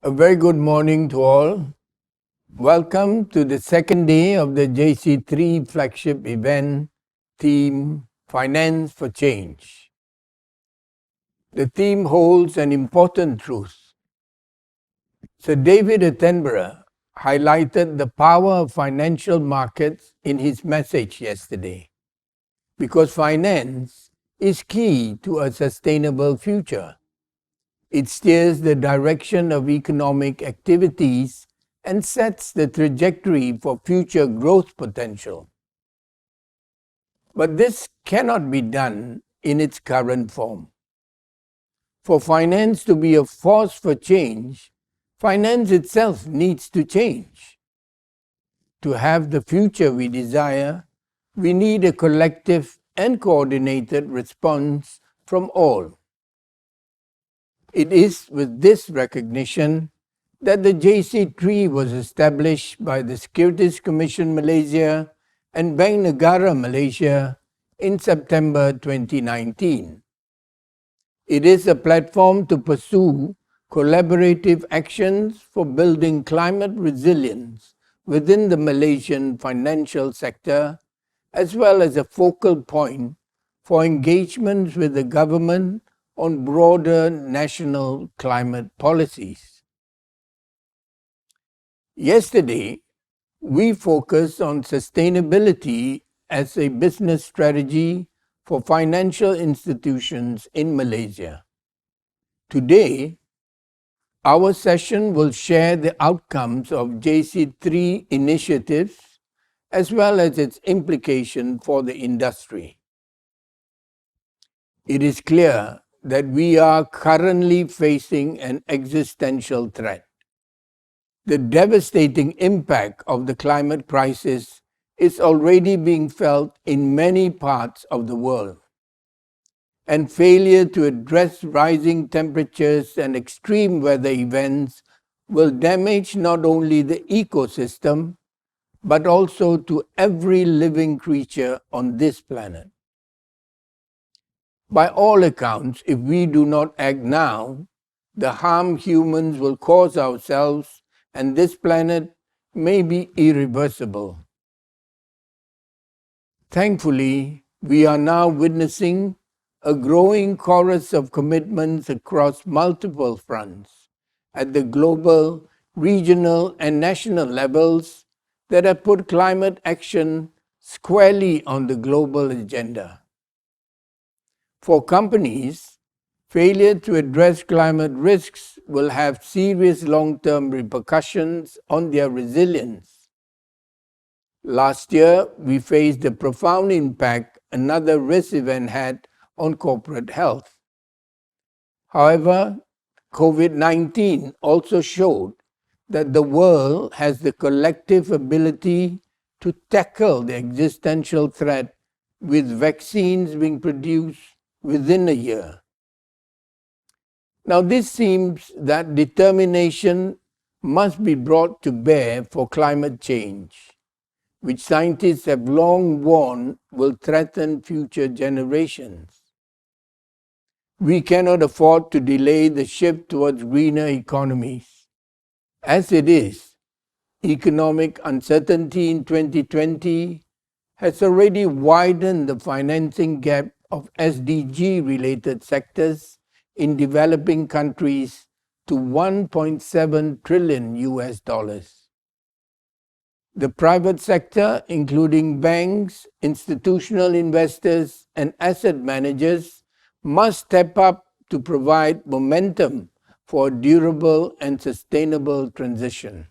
A very good morning to all. Welcome to the second day of the JC3 flagship event, theme Finance for Change. The theme holds an important truth. Sir David Attenborough highlighted the power of financial markets in his message yesterday, because finance is key to a sustainable future. It steers the direction of economic activities and sets the trajectory for future growth potential. But this cannot be done in its current form. For finance to be a force for change, finance itself needs to change. To have the future we desire, we need a collective and coordinated response from all. It is with this recognition that the JC3 was established by the Securities Commission Malaysia and Bank Negara Malaysia in September 2019. It is a platform to pursue collaborative actions for building climate resilience within the Malaysian financial sector, as well as a focal point for engagements with the government on broader national climate policies. Yesterday, we focused on sustainability as a business strategy for financial institutions in Malaysia. Today, our session will share the outcomes of JC3 initiatives as well as its implication for the industry. It is clear that we are currently facing an existential threat. The devastating impact of the climate crisis is already being felt in many parts of the world, and failure to address rising temperatures and extreme weather events will damage not only the ecosystem, but also to every living creature on this planet. By all accounts, if we do not act now, the harm humans will cause ourselves and this planet may be irreversible. Thankfully, we are now witnessing a growing chorus of commitments across multiple fronts at the global, regional, and national levels that have put climate action squarely on the global agenda. For companies, failure to address climate risks will have serious long-term repercussions on their resilience. Last year, we faced the profound impact another risk event had on corporate health. However, COVID-19 also showed that the world has the collective ability to tackle the existential threat, with vaccines being produced within a year. Now, this seems that determination must be brought to bear for climate change, which scientists have long warned will threaten future generations. We cannot afford to delay the shift towards greener economies. As it is, economic uncertainty in 2020 has already widened the financing gap of SDG-related sectors in developing countries to $1.7 trillion. The private sector, including banks, institutional investors, and asset managers, must step up to provide momentum for a durable and sustainable transition.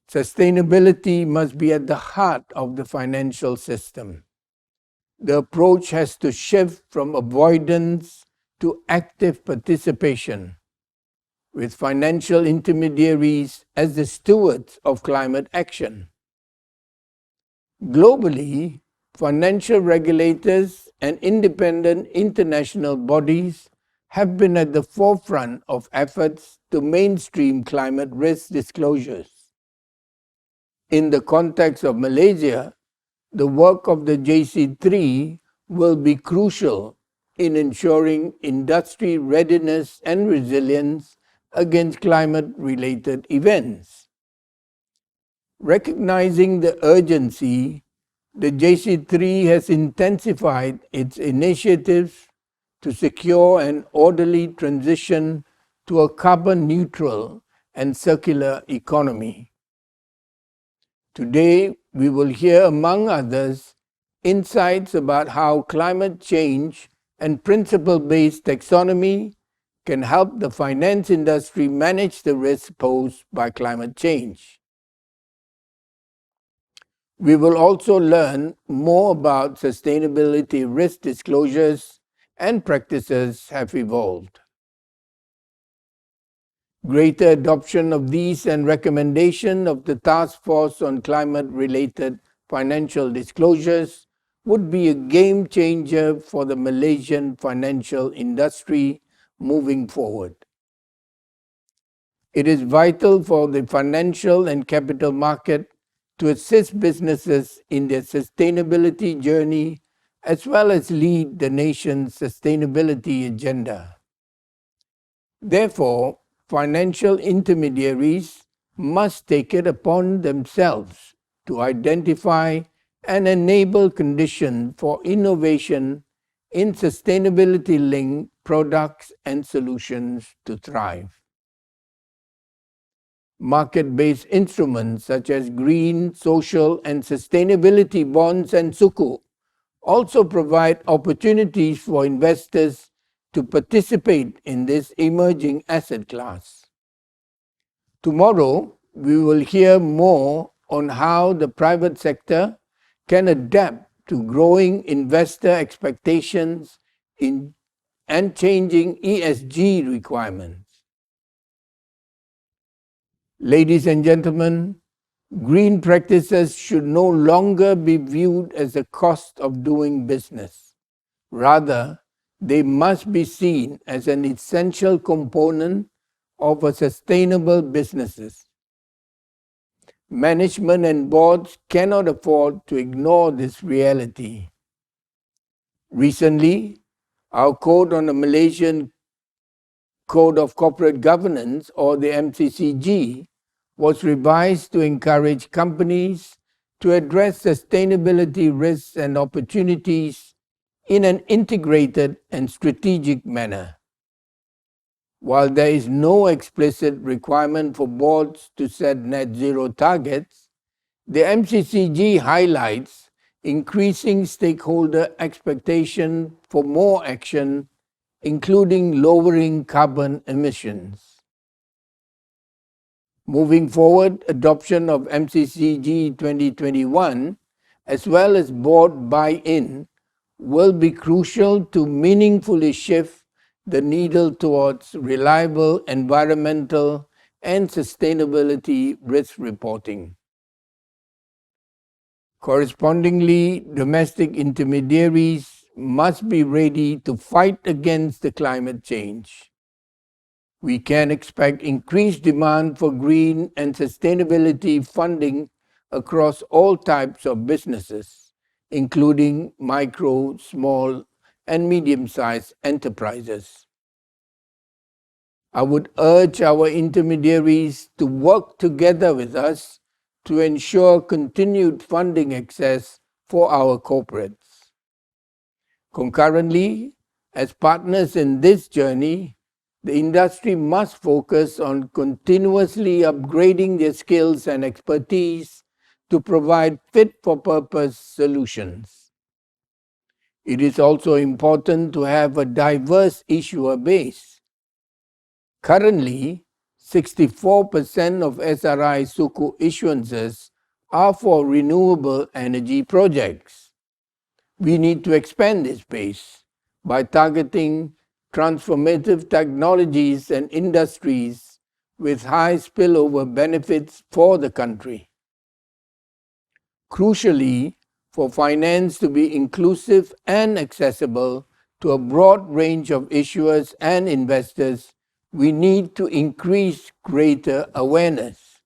Sustainability must be at the heart of the financial system. The approach has to shift from avoidance to active participation, with financial intermediaries as the stewards of climate action. Globally, financial regulators and independent international bodies have been at the forefront of efforts to mainstream climate risk disclosures. In the context of Malaysia, the work of the JC3 will be crucial in ensuring industry readiness and resilience against climate-related events. Recognizing the urgency, the JC3 has intensified its initiatives to secure an orderly transition to a carbon-neutral and circular economy. Today, we will hear, among others, insights about how climate change and principle-based taxonomy can help the finance industry manage the risks posed by climate change. We will also learn more about sustainability risk disclosures and practices have evolved. Greater adoption of these and recommendation of the Task Force on Climate-Related Financial Disclosures would be a game changer for the Malaysian financial industry moving forward. It is vital for the financial and capital market to assist businesses in their sustainability journey as well as lead the nation's sustainability agenda. Therefore, financial intermediaries must take it upon themselves to identify and enable conditions for innovation in sustainability-linked products and solutions to thrive. Market-based instruments such as green, social, and sustainability bonds and sukuk also provide opportunities for investors to participate in this emerging asset class. Tomorrow, we will hear more on how the private sector can adapt to growing investor expectations and changing ESG requirements. Ladies and gentlemen, green practices should no longer be viewed as a cost of doing business. Rather, they must be seen as an essential component of a sustainable businesses. Management and boards cannot afford to ignore this reality. Recently, our Code on the Malaysian Code of Corporate Governance, or the MCCG, was revised to encourage companies to address sustainability risks and opportunities in an integrated and strategic manner. While there is no explicit requirement for boards to set net zero targets, the MCCG highlights increasing stakeholder expectation for more action, including lowering carbon emissions. Moving forward, adoption of MCCG 2021 as well as board buy-in will be crucial to meaningfully shift the needle towards reliable environmental and sustainability risk reporting. Correspondingly, domestic intermediaries must be ready to fight against the climate change. We can expect increased demand for green and sustainability funding across all types of businesses, including micro, small, and medium-sized enterprises. I would urge our intermediaries to work together with us to ensure continued funding access for our corporates. Concurrently, as partners in this journey, the industry must focus on continuously upgrading their skills and expertise to provide fit-for-purpose solutions. It is also important to have a diverse issuer base. Currently, 64% of SRI Sukuk issuances are for renewable energy projects. We need to expand this base by targeting transformative technologies and industries with high spillover benefits for the country. Crucially, for finance to be inclusive and accessible to a broad range of issuers and investors, we need to increase greater awareness.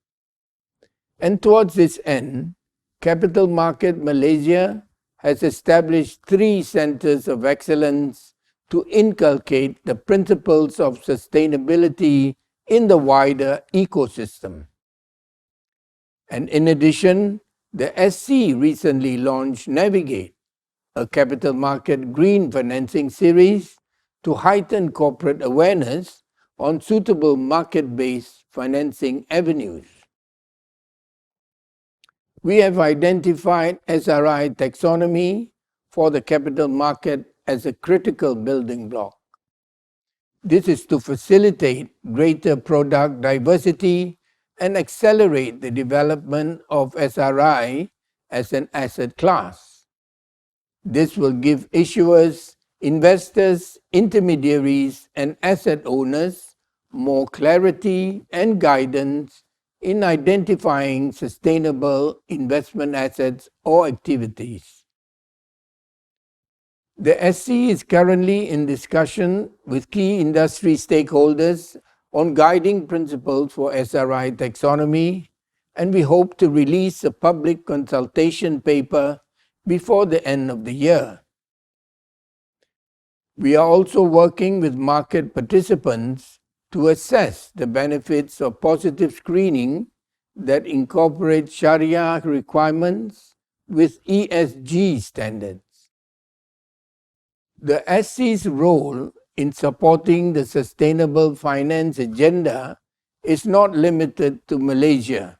And towards this end, Capital Market Malaysia has established 3 centers of excellence to inculcate the principles of sustainability in the wider ecosystem. And in addition, the SC recently launched Navigate, a capital market green financing series to heighten corporate awareness on suitable market-based financing avenues. We have identified SRI taxonomy for the capital market as a critical building block. This is to facilitate greater product diversity and accelerate the development of SRI as an asset class. This will give issuers, investors, intermediaries, and asset owners more clarity and guidance in identifying sustainable investment assets or activities. The SC is currently in discussion with key industry stakeholders on guiding principles for SRI taxonomy, and we hope to release a public consultation paper before the end of the year. We are also working with market participants to assess the benefits of positive screening that incorporates Sharia requirements with ESG standards. The SC's role in supporting the sustainable finance agenda is not limited to Malaysia,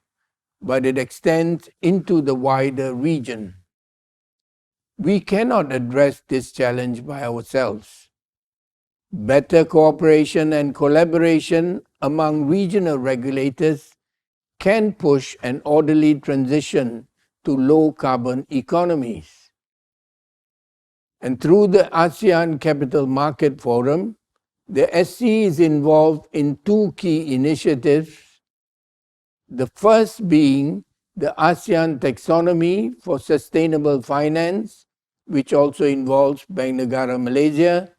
but it extends into the wider region. We cannot address this challenge by ourselves. Better cooperation and collaboration among regional regulators can push an orderly transition to low-carbon economies. And through the ASEAN Capital Market Forum, the SC is involved in two key initiatives. The first being the ASEAN Taxonomy for Sustainable Finance, which also involves Bank Negara Malaysia.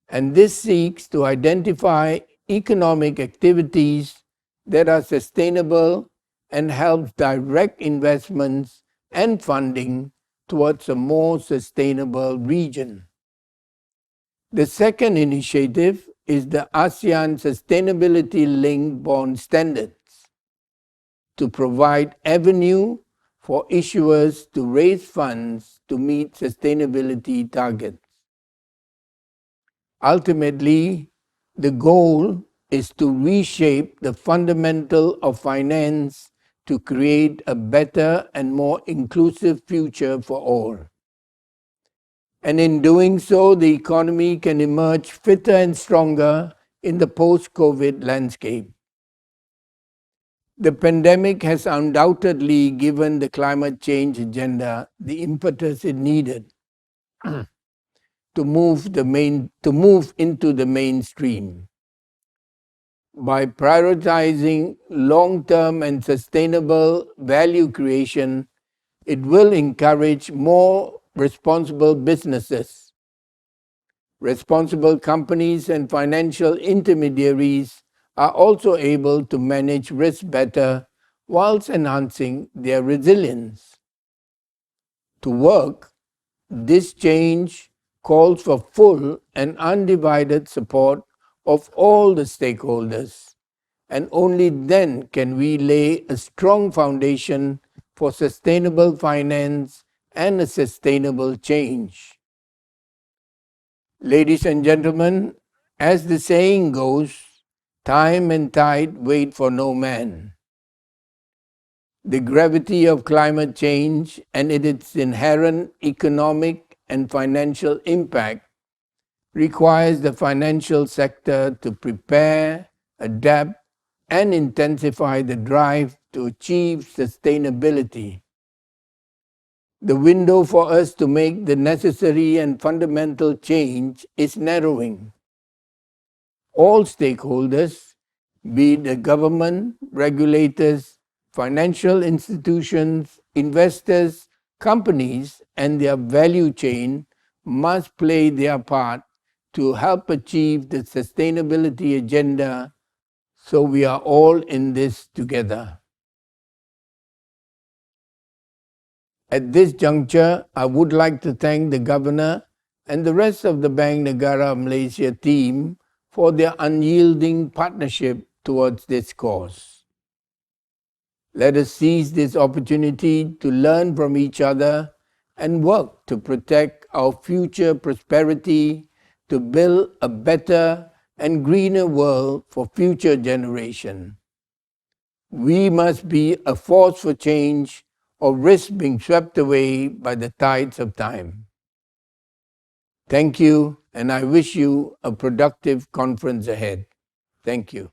And this seeks to identify economic activities that are sustainable and helps direct investments and funding towards a more sustainable region. The second initiative is the ASEAN Sustainability-Linked Bond Standards to provide avenue for issuers to raise funds to meet sustainability targets. Ultimately, the goal is to reshape the fundamental of finance to create a better and more inclusive future for all. And in doing so, the economy can emerge fitter and stronger in the post-COVID landscape. The pandemic has undoubtedly given the climate change agenda the impetus it needed to move into the mainstream. By prioritizing long-term and sustainable value creation, it will encourage more responsible businesses. Responsible companies and financial intermediaries are also able to manage risk better whilst enhancing their resilience. To work, this change calls for full and undivided support of all the stakeholders, and only then can we lay a strong foundation for sustainable finance and a sustainable change. Ladies and gentlemen, as the saying goes, time and tide wait for no man. The gravity of climate change and its inherent economic and financial impact requires the financial sector to prepare, adapt, and intensify the drive to achieve sustainability. The window for us to make the necessary and fundamental change is narrowing. All stakeholders, be it the government, regulators, financial institutions, investors, companies, and their value chain must play their part to help achieve the sustainability agenda, so we are all in this together. At this juncture, I would like to thank the Governor and the rest of the Bank Negara Malaysia team for their unyielding partnership towards this cause. Let us seize this opportunity to learn from each other and work to protect our future prosperity, to build a better and greener world for future generations. We must be a force for change or risk being swept away by the tides of time. Thank you, and I wish you a productive conference ahead. Thank you.